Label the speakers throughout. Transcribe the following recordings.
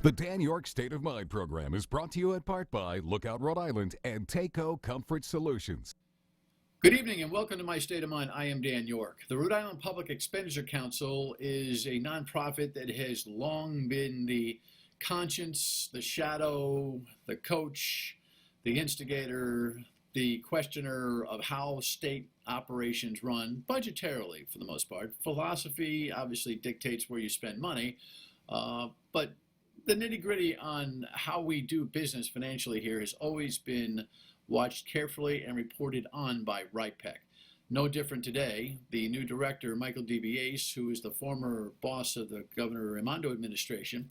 Speaker 1: The Dan Yorke State of Mind program is brought to you in part by Lookout Rhode Island and Takeo Comfort Solutions.
Speaker 2: Good evening and welcome to my State of Mind. I am Dan Yorke. The Rhode Island Public Expenditure Council is a nonprofit that has long been the conscience, the shadow, the coach, the instigator, the questioner of how state operations run budgetarily for the most part. Philosophy obviously dictates where you spend money, but the nitty-gritty on how we do business financially here has always been watched carefully and reported on by RIPEC. No different today. The new director, Michael DiBiase, who is the former boss of the Governor Raimondo administration,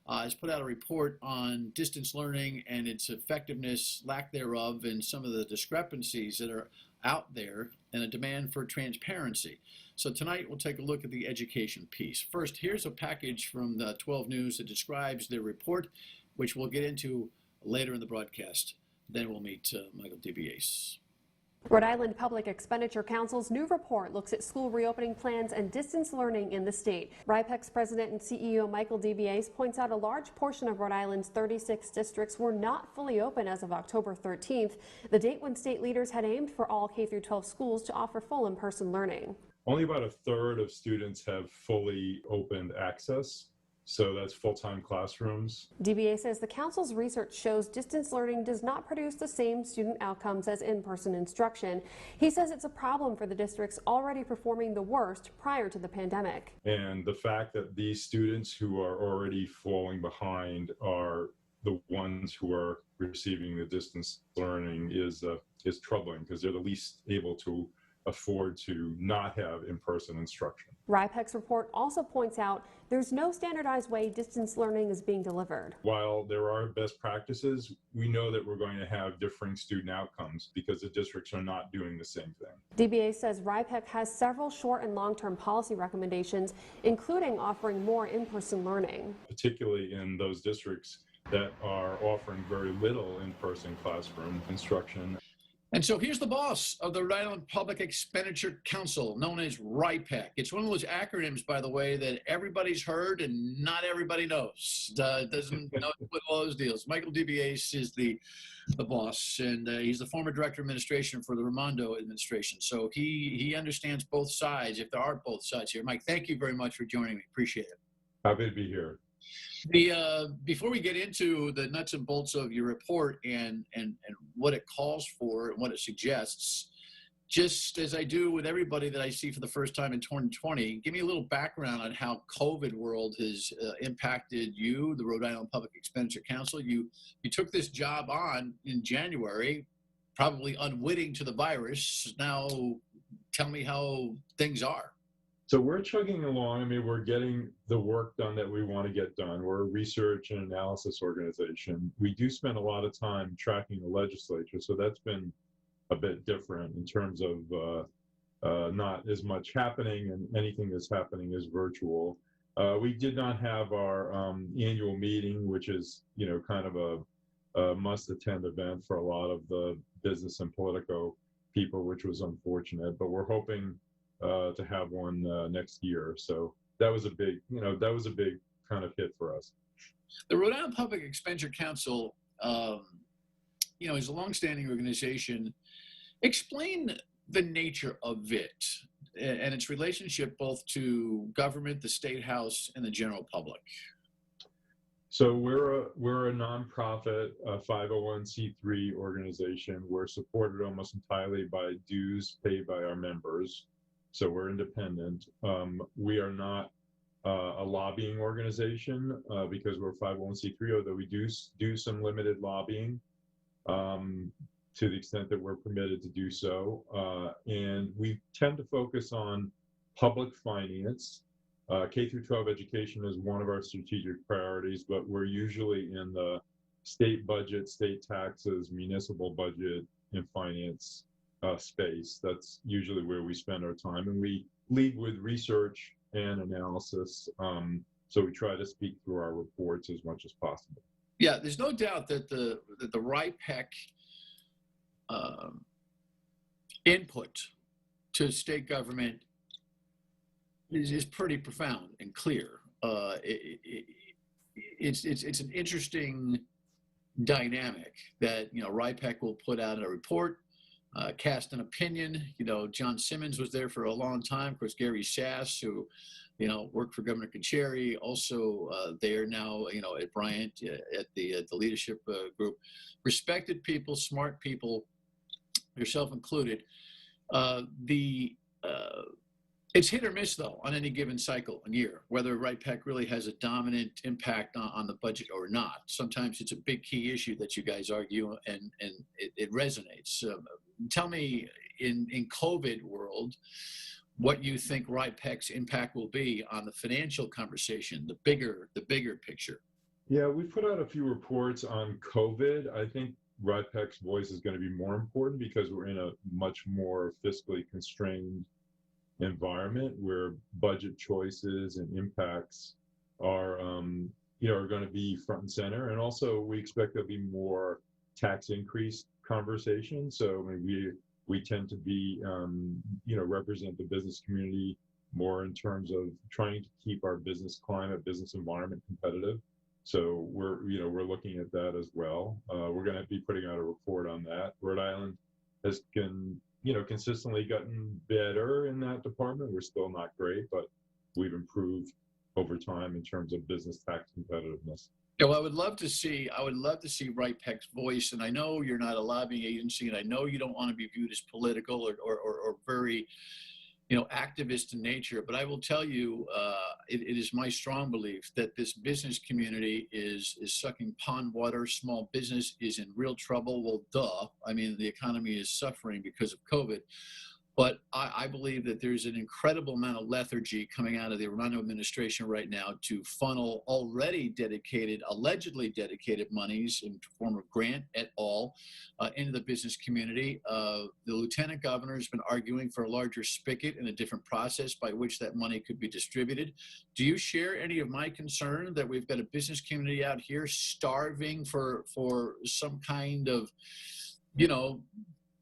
Speaker 2: has put out a report on distance learning and its effectiveness, lack thereof, and some of the discrepancies that are out there and a demand for transparency. So tonight we'll take a look at the education piece. First, here's a package from the 12 News that describes their report, which we'll get into later in the broadcast. Then we'll meet Michael DiBiase.
Speaker 3: Rhode Island Public Expenditure Council's new report looks at school reopening plans and distance learning in the state. RIPEC's president and CEO Michael DiBiase points out a large portion of Rhode Island's 36 districts were not fully open as of October 13th, the date when state leaders had aimed for all K-12 schools to offer full in-person learning.
Speaker 4: Only about a third of students have fully opened access. So that's full-time classrooms.
Speaker 3: DBA says the council's research shows distance learning does not produce the same student outcomes as in-person instruction. He says it's a problem for the districts already performing the worst prior to the pandemic.
Speaker 4: And the fact that these students who are already falling behind are the ones who are receiving the distance learning is troubling because they're the least able to afford to not have in-person instruction.
Speaker 3: RIPEC's report also points out there's no standardized way distance learning is being delivered.
Speaker 4: While there are best practices, we know that we're going to have differing student outcomes because the districts are not doing the same thing.
Speaker 3: DBA says RIPEC has several short and long-term policy recommendations, including offering more in-person learning.
Speaker 4: Particularly in those districts that are offering very little in-person classroom instruction.
Speaker 2: And so here's the boss of the Rhode Island Public Expenditure Council, known as RIPEC. It's one of those acronyms, by the way, that everybody's heard and not everybody knows. Doesn't know what all those deals. Michael DiBiase is the boss, and he's the former director of administration for the Raimondo administration. So he understands both sides, if there are both sides here. Mike, thank you very much for joining me. Appreciate it.
Speaker 4: Happy to be here.
Speaker 2: Before we get into the nuts and bolts of your report and what it calls for and what it suggests, just as I do with everybody that I see for the first time in 2020, give me a little background on how COVID world has impacted you, the Rhode Island Public Expenditure Council. You took this job on in January, probably unwitting to the virus. Now tell me how things are.
Speaker 4: So we're chugging along. I mean, we're getting the work done that we want to get done. We're a research and analysis organization. We do spend a lot of time tracking the legislature, so that's been a bit different in terms of not as much happening, and anything that's happening is virtual. We did not have our annual meeting, which is, kind of a must-attend event for a lot of the business and political people, which was unfortunate, but we're hoping to have one next year. So that was a big kind of hit for us.
Speaker 2: The Rhode Island Public Expenditure Council, is a longstanding organization. Explain the nature of it and its relationship both to government, the State House, and the general public.
Speaker 4: So we're a nonprofit, 501c3 organization. We're supported almost entirely by dues paid by our members. So we're independent. We are not a lobbying organization because we're 501c3, although we do some limited lobbying to the extent that we're permitted to do so. And we tend to focus on public finance. K-12 education is one of our strategic priorities, but we're usually in the state budget, state taxes, municipal budget, and finance space. That's usually where we spend our time, and we lead with research and analysis. So we try to speak through our reports as much as possible.
Speaker 2: Yeah, there's no doubt that the RIPEC input to state government is pretty profound and clear. it's an interesting dynamic that, RIPEC will put out a report, cast an opinion. John Simmons was there for a long time. Of course, Gary Sass, who, worked for Governor Concheri, also there now, at Bryant, at the leadership group. Respected people, smart people, yourself included. It's hit or miss, though, on any given cycle and year, whether RIPEC really has a dominant impact on the budget or not. Sometimes it's a big key issue that you guys argue, and it resonates. Tell me, in COVID world, what you think RIPEC's impact will be on the financial conversation, the bigger picture.
Speaker 4: Yeah, we put out a few reports on COVID. I think RIPEC's voice is going to be more important because we're in a much more fiscally constrained environment where budget choices and impacts are going to be front and center. And also we expect there'll be more tax increase conversation. So we tend to be represent the business community more in terms of trying to keep our business climate, business environment competitive. So we're looking at that as well. We're going to be putting out a report on that. Rhode Island has consistently gotten better in that department. We're still not great, but we've improved over time in terms of business tax competitiveness.
Speaker 2: Yeah, well, I would love to see RIPEC's voice, and I know you're not a lobbying agency, and I know you don't want to be viewed as political or very, activist in nature, but I will tell you, it is my strong belief that this business community is sucking pond water. Small business is in real trouble. Well, duh. I mean, the economy is suffering because of COVID. But I believe that there's an incredible amount of lethargy coming out of the Romano administration right now to funnel already allegedly dedicated monies in form of grant et al. Into the business community. The lieutenant governor has been arguing for a larger spigot and a different process by which that money could be distributed. Do you share any of my concern that we've got a business community out here starving for some kind of,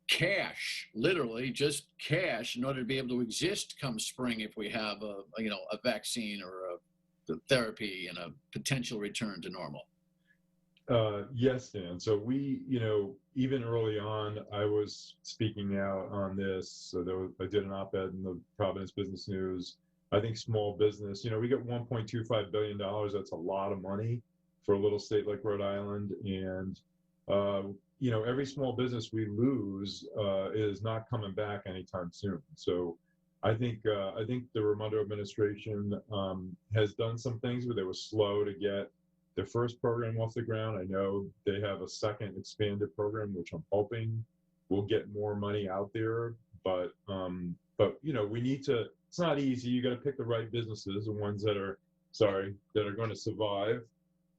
Speaker 2: cash, literally just cash, in order to be able to exist come spring if we have a vaccine or a therapy and a potential return to normal?
Speaker 4: Yes, Dan. So we, even early on, I was speaking out on this. So I did an op-ed in the Providence Business News. I think small business, we get $1.25 billion. That's a lot of money for a little state like Rhode Island. And, every small business we lose is not coming back anytime soon. So I think the Raimondo administration has done some things, but they were slow to get their first program off the ground. I know they have a second expanded program, which I'm hoping will get more money out there. But we need to. It's not easy. You got to pick the right businesses, the ones that are going to survive.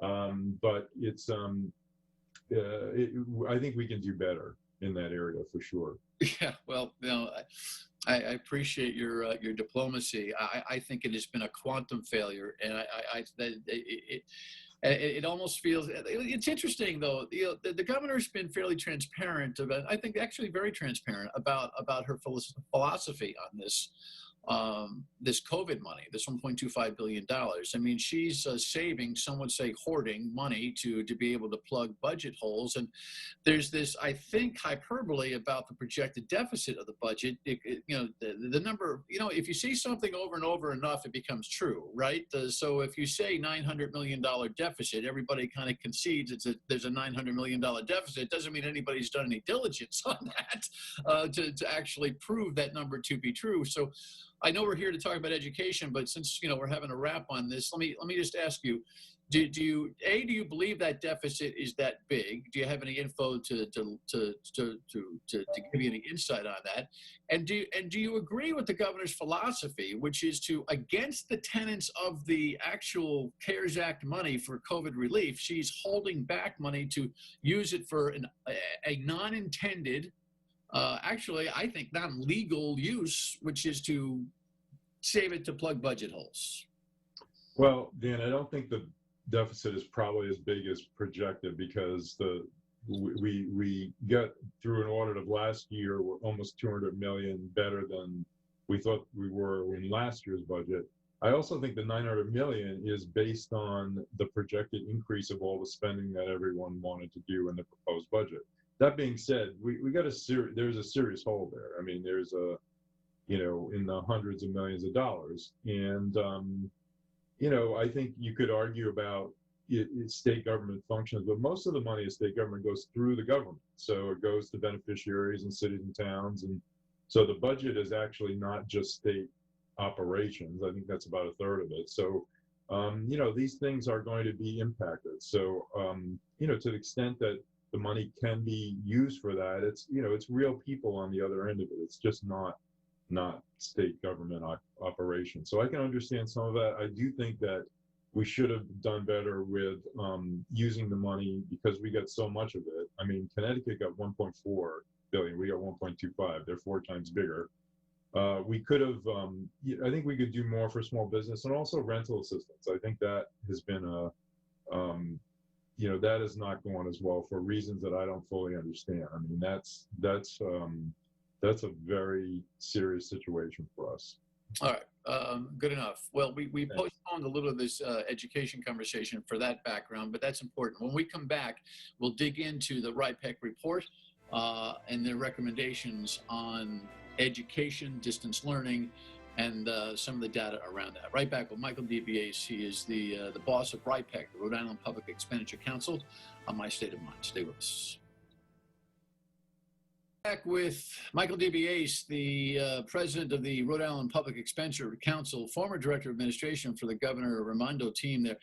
Speaker 4: But it's I think we can do better in that area for sure.
Speaker 2: Yeah, well, I appreciate your diplomacy. I think it has been a quantum failure, and it almost feels. It's interesting though. The governor's been fairly transparent about. I think actually very transparent about her philosophy on this COVID money, this $1.25 billion. I mean, she's saving, some would say hoarding money to be able to plug budget holes. And there's this, I think, hyperbole about the projected deficit of the budget. The number, if you see something over and over enough, it becomes true, right? So if you say $900 million deficit, everybody kind of concedes there's a $900 million deficit. It doesn't mean anybody's done any diligence on that to actually prove that number to be true. So I know we're here to talk about education, but since we're having a wrap on this, let me just ask you: do you believe that deficit is that big? Do you have any info to give you any insight on that? And do you agree with the governor's philosophy, which is to, against the tenets of the actual CARES Act money for COVID relief, she's holding back money to use it for a non-intended. Actually, I think non-legal use, which is to save it to plug budget holes.
Speaker 4: Well, Dan, I don't think the deficit is probably as big as projected because we got through an audit of last year. We're almost 200 million better than we thought we were in last year's budget. I also think the 900 million is based on the projected increase of all the spending that everyone wanted to do in the proposed budget. That being said, we got there's a serious hole there. I mean, there's a, in the hundreds of millions of dollars. And, I think you could argue about state government functions, but most of the money of state government goes through the government. So it goes to beneficiaries and cities and towns. And so the budget is actually not just state operations. I think that's about a third of it. So, these things are going to be impacted. So, to the extent that the money can be used for that, it's real people on the other end of it. It's just not state government operations. So I can understand some of that. I do think that we should have done better with using the money because we got so much of it. I mean, Connecticut got 1.4 billion. We got 1.25. They're 4 times bigger. We could have, I think we could do more for small business and also rental assistance. I think that has been that has not gone as well for reasons that I don't fully understand. I mean, that's a very serious situation for us.
Speaker 2: All right, good enough. Well, we postponed a little of this education conversation for that background, but that's important. When we come back, we'll dig into the RIPEC report and their recommendations on education, distance learning, and some of the data around that. Right back with Michael DiBiase. He is the boss of RIPEC, the Rhode Island Public Expenditure Council, on My State of Mind. Stay with us. Back with Michael DiBiase, the president of the Rhode Island Public Expenditure Council, former director of administration for the Governor Raimondo team there.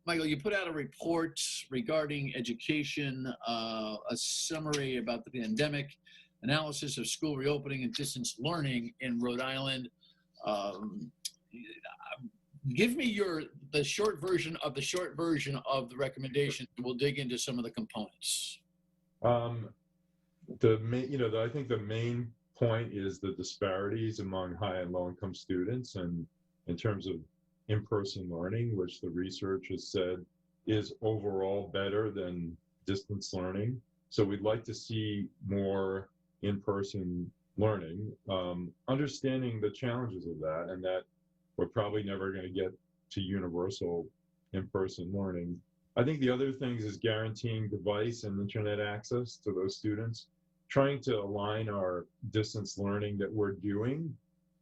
Speaker 2: Michael, you put out a report regarding education, a summary about the pandemic, analysis of school reopening and distance learning in Rhode Island. Give me the short version of the recommendation. We'll dig into some of the components.
Speaker 4: I think the main point is the disparities among high and low income students, and in terms of in-person learning, which the research has said is overall better than distance learning. So we'd like to see more in-person learning, understanding the challenges of that, and that we're probably never going to get to universal in-person learning. I think the other things is guaranteeing device and internet access to those students, trying to align our distance learning that we're doing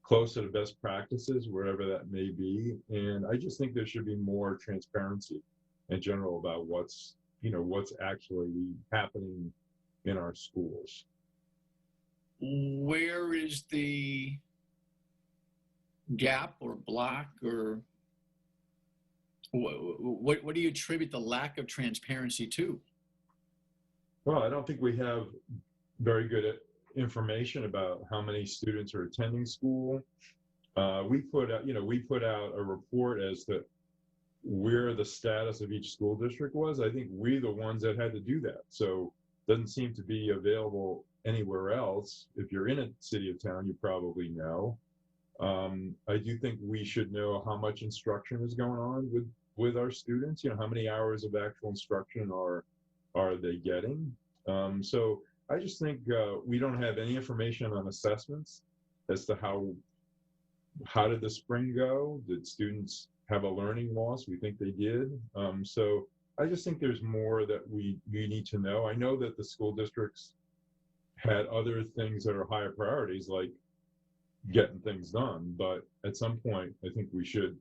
Speaker 4: closer to best practices, wherever that may be. And I just think there should be more transparency in general about what's actually happening in our schools.
Speaker 2: Where is the gap or block, or what do you attribute the lack of transparency to?
Speaker 4: Well, I don't think we have very good information about how many students are attending school. We put out a report as to where the status of each school district was. I think we're the ones that had to do that. So it doesn't seem to be available anywhere else. If you're in a city or town, you probably know. I do think we should know how much instruction is going on with our students. How many hours of actual instruction are they getting? So I just think we don't have any information on assessments as to how did the spring go? Did students have a learning loss? We think they did. So I just think there's more that we need to know. I know that the school districts had other things that are higher priorities, like getting things done, but at some point I think we should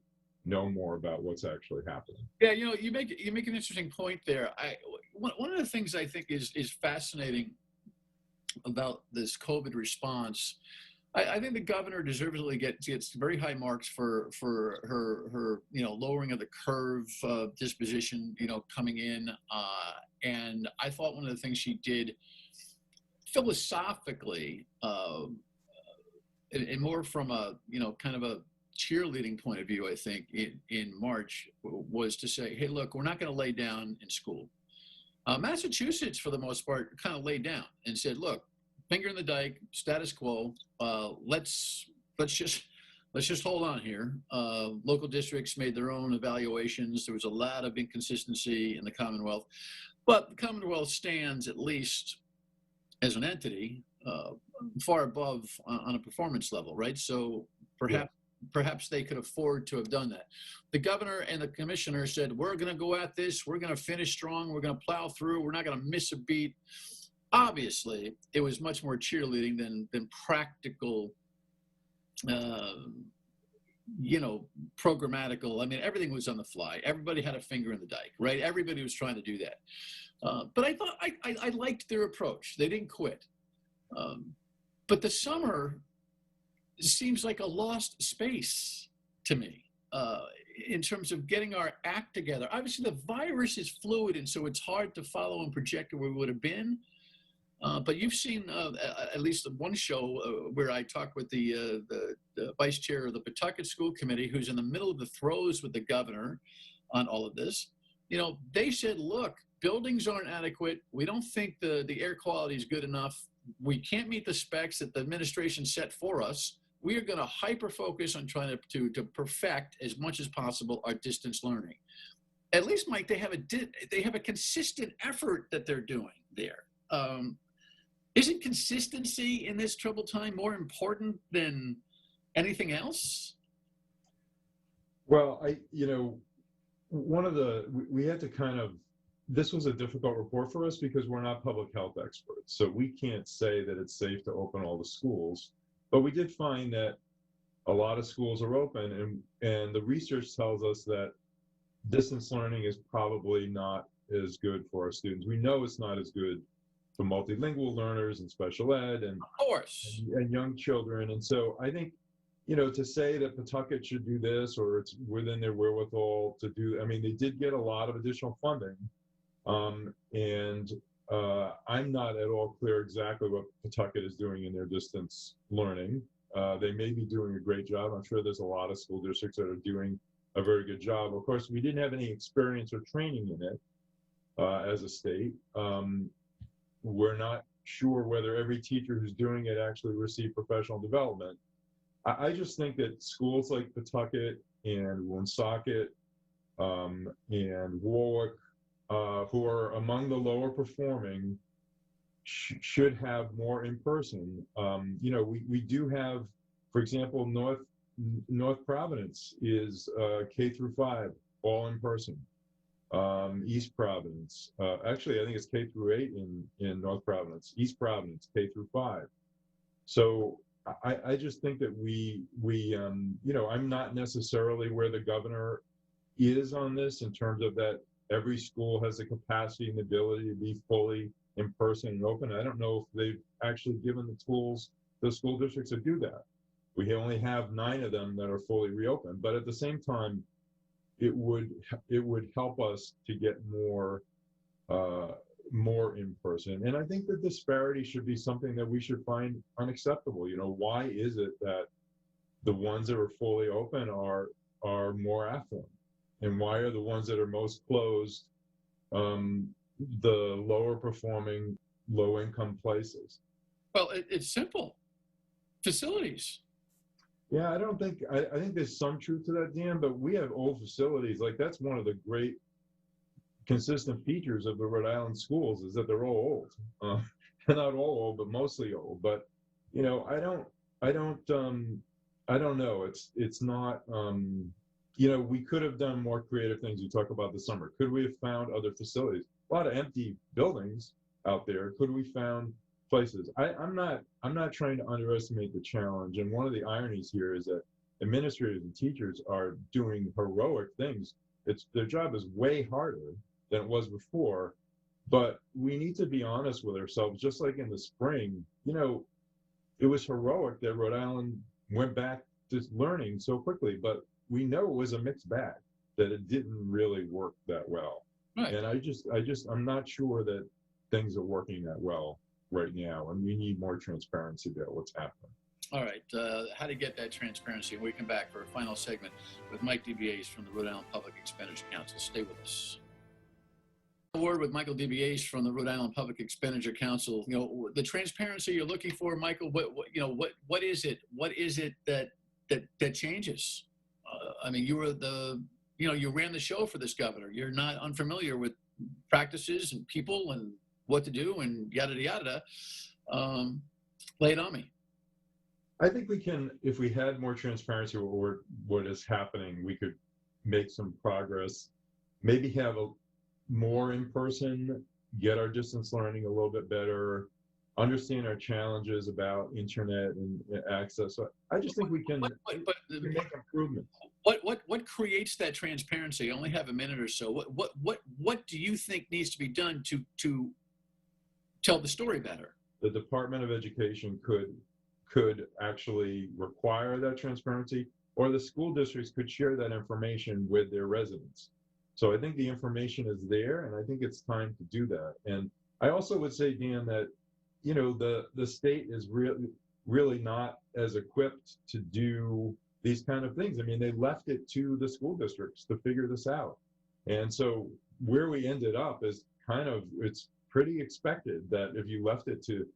Speaker 4: know more about what's actually happening.
Speaker 2: Yeah, you make an interesting point there. One of the things I think is fascinating about this COVID response, I think the governor deservedly gets very high marks for her lowering of the curve disposition coming in, and I thought one of the things she did philosophically and more from a kind of a cheerleading point of view, I think in March, was to say, hey, look, we're not going to lay down in school. Massachusetts, for the most part, kind of laid down and said, look, finger in the dike, status quo. Let's just hold on here. Local districts made their own evaluations. There was a lot of inconsistency in the Commonwealth, but the Commonwealth stands, at least as an entity, far above on a performance level, right? So perhaps perhaps they could afford to have done that. The governor and the commissioner said, we're going to go at this. We're going to finish strong. We're going to plow through. We're not going to miss a beat. Obviously, it was much more cheerleading than practical, programmatical. I mean, everything was on the fly. Everybody had a finger in the dike, right? Everybody was trying to do that. But I thought I liked their approach. They didn't quit. But the summer seems like a lost space to me in terms of getting our act together. Obviously, the virus is fluid, and so it's hard to follow and project where we would have been. But you've seen at least one show where I talked with the vice chair of the Pawtucket School Committee, who's in the middle of the throes with the governor on all of this. They said, look, buildings aren't adequate. We don't think the air quality is good enough. We can't meet the specs that the administration set for us. We are going to hyper-focus on trying to perfect as much as possible our distance learning. At least, Mike, they have a consistent effort that they're doing there. Isn't consistency in this troubled time more important than anything else?
Speaker 4: Well, we had to this was a difficult report for us because we're not public health experts. So we can't say that it's safe to open all the schools, but we did find that a lot of schools are open, and the research tells us that distance learning is probably not as good for our students. We know it's not as good for multilingual learners and special ed and young children. And so I think, to say that Pawtucket should do this or it's within their wherewithal to do, they did get a lot of additional funding. I'm not at all clear exactly what Pawtucket is doing in their distance learning. They may be doing a great job. I'm sure there's a lot of school districts that are doing a very good job. Of course, we didn't have any experience or training in it as a state. We're not sure whether every teacher who's doing it actually received professional development. I just think that schools like Pawtucket and Woonsocket and Warwick, who are among the lower performing, should have more in person. We do have, for example, North Providence is K through 5, all in person. East Providence, actually, I think it's K through 8 in North Providence. East Providence, K through 5. So I just think that I'm not necessarily where the governor is on this in terms of that every school has the capacity and the ability to be fully in person and open. I don't know if they've actually given the tools to the school districts to do that. We only have 9 of them that are fully reopened, but at the same time, it would help us to get more in person. And I think the disparity should be something that we should find unacceptable. Why is it that the ones that are fully open are more affluent, and why are the ones that are most closed the lower performing, low income places?
Speaker 2: Well, it's simple. Facilities.
Speaker 4: Yeah, I think there's some truth to that, Dan, but we have old facilities. Like, that's one of the great consistent features of the Rhode Island schools is that they're all old. They're not all old, but mostly old. But, I don't know. It's not, we could have done more creative things. You talk about the summer. Could we have found other facilities? A lot of empty buildings out there. Could we found places? I'm not trying to underestimate the challenge. And one of the ironies here is that administrators and teachers are doing heroic things. Their job is way harder than it was before, but we need to be honest with ourselves. Just like in the spring, it was heroic that Rhode Island went back to learning so quickly, but we know it was a mixed bag, that it didn't really work that well.
Speaker 2: Right.
Speaker 4: And I'm not sure that things are working that well right now, and we need more transparency about what's happening.
Speaker 2: All right, how to get that transparency. We come back for a final segment with Mike DiBiase from the Rhode Island Public Expenditure Council. Stay with us. A word with Michael DiBiase from the Rhode Island Public Expenditure Council. The transparency you're looking for, Michael. What is it? What is it that changes? You were you ran the show for this governor. You're not unfamiliar with practices and people and what to do and yada yada. Lay it on me.
Speaker 4: I think we can, if we had more transparency over what is happening, we could make some progress, maybe have a more in person, get our distance learning a little bit better, understand our challenges about internet and access. So I just think we can make improvements.
Speaker 2: What creates that transparency? I only have a minute or so. What do you think needs to be done to tell the story better?
Speaker 4: The Department of Education could actually require that transparency, or the school districts could share that information with their residents. So I think the information is there, and I think it's time to do that. And I also would say, Dan, that the state is really not as equipped to do these kind of things. I mean, they left it to the school districts to figure this out. And so where we ended up is it's pretty expected that if you left it to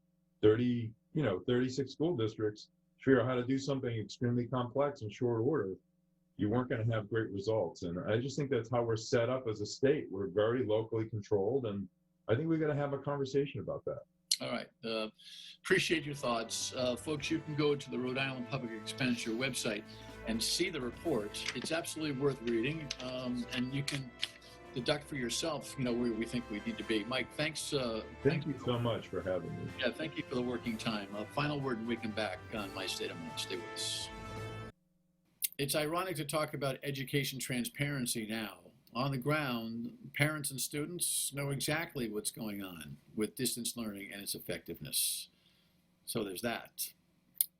Speaker 4: 36 school districts to figure out how to do something extremely complex in short order, you weren't going to have great results. And I just think that's how we're set up as a state. We're very locally controlled, and I think we've got to have a conversation about that.
Speaker 2: All right. Appreciate your thoughts. Folks, you can go to the Rhode Island Public Expenditure website and see the report. It's absolutely worth reading, and you can deduct for yourself, where we think we need to be. Mike, thanks.
Speaker 4: Thank you so much for having me.
Speaker 2: Yeah, thank you for the working time. Final word and we come back on My State of Mind. Stay with us. It's ironic to talk about education transparency now. On the ground, parents and students know exactly what's going on with distance learning and its effectiveness. So there's that.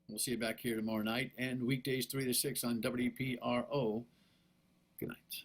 Speaker 2: We'll see you back here tomorrow night and weekdays 3 to 6 on WPRO. Good night.